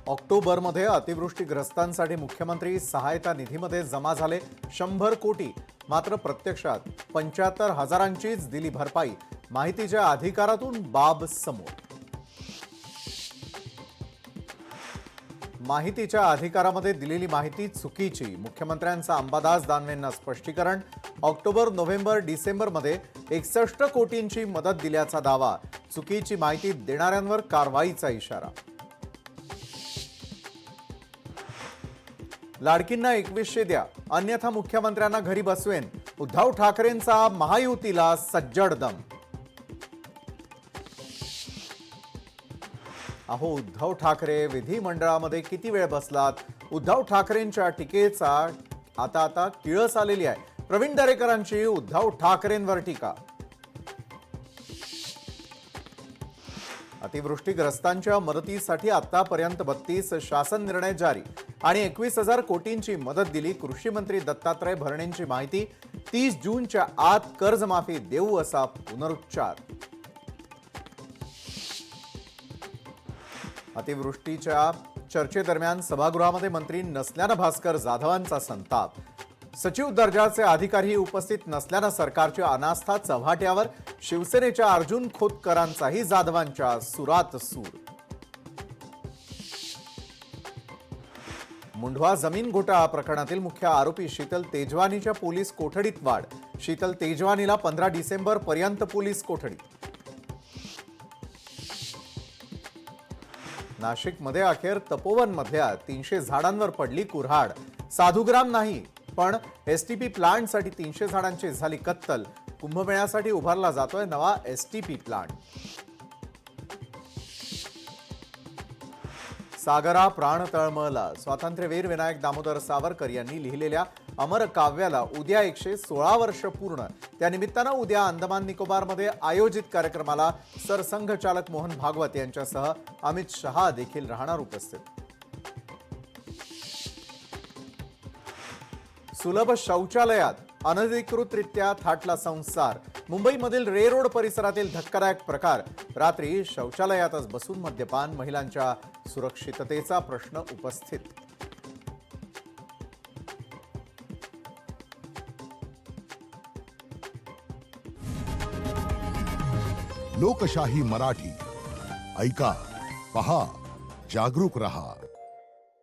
ऑक्टोबरमध्ये अतिवृष्टीग्रस्तांसाठी मुख्यमंत्री सहायता निधीमध्ये जमा झाले 100 कोटी, मात्र प्रत्यक्षात 75,000ंचीच दिली भरपाई। माहितीच्या अधिकारातून बाब समोर। माहितीच्या अधिकारामध्ये दिलेली माहिती चुकीची, मुख्यमंत्र्यांचा अंबादास दानवेंना स्पष्टीकरण। ऑक्टोबर, नोव्हेंबर, डिसेंबरमध्ये 61 कोटींची मदत दिल्याचा दावा, चुकीची माहिती देणाऱ्यांवर कारवाईचा इशारा। लाडकींना 2100 द्या, अन्यथा मुख्यमंत्र्यांना घरी बसवेन, उद्धव ठाकरेंचा महायुतीला सज्जड दम। अहो उद्धव ठाकरे विधिमंडळामध्ये किती वेळ बसलात? उद्धव ठाकरेंच्या टीकेचा आता किळस आलेली आहे। प्रवीण दरेकरांची उद्धव ठाकरेंवर टीका। अतिवृष्टीग्रस्तांच्या मदतीसाठी आतापर्यंत 32 शासन निर्णय जारी आणि 21,000 कोटींची मदत दिली। कृषी मंत्री दत्तात्रय भरणेंची माहिती, 30 जूनच्या आत कर्जमाफी देऊ असा पुनरुच्चार। अतिवृष्टीच्या चर्चेदरम्यान सभागृहामध्ये मंत्री नसल्यानं भास्कर जाधवांचा संताप। सचिव दर्जाचे अधिकारी उपस्थित नसल्यानं सरकारची अनास्था चव्हाट्यावर। शिवसेनेच्या अर्जुन खोतकरांचाही जाधवांच्या सुरात सूर। मुंढवा जमीन घोटाळा प्रकरणातील मुख्य आरोपी शीतल तेजवानीच्या पोलीस कोठडीत वाढ। शीतल तेजवानीला 15 डिसेंबर पर्यंत पोलीस कोठडी। नाशिकमध्ये अखेर तपोवनमधल्या 300 झाडांवर पडली कुऱ्हाड। साधुग्राम नाही पण एसटीपी प्लांटसाठी 300 झाडांची झाली कत्तल। कुंभमेळ्यासाठी उभारला जातोय नवा एसटीपी प्लांट। सागरा प्राण तळमळला, स्वातंत्र्यवीर विनायक दामोदर सावरकर यांनी लिहिलेल्या अमर काव्याला उद्या 116 वर्ष पूर्ण। त्यानिमित्तानं उद्या अंदमान निकोबारमध्ये आयोजित कार्यक्रमाला सरसंघचालक मोहन भागवत यांच्यासह अमित शहा देखील राहणार उपस्थित। सुलभ शौचालयात अनधिकृतरित्या थाटला संसार। मुंबईमधील रे रोड परिसरातील धक्कादायक प्रकार। रात्री शौचालयातच बसून मद्यपान, महिलांच्या सुरक्षिततेचा प्रश्न उपस्थित। लोकशाही मराठी ऐका, पहा, जागरूक रहा।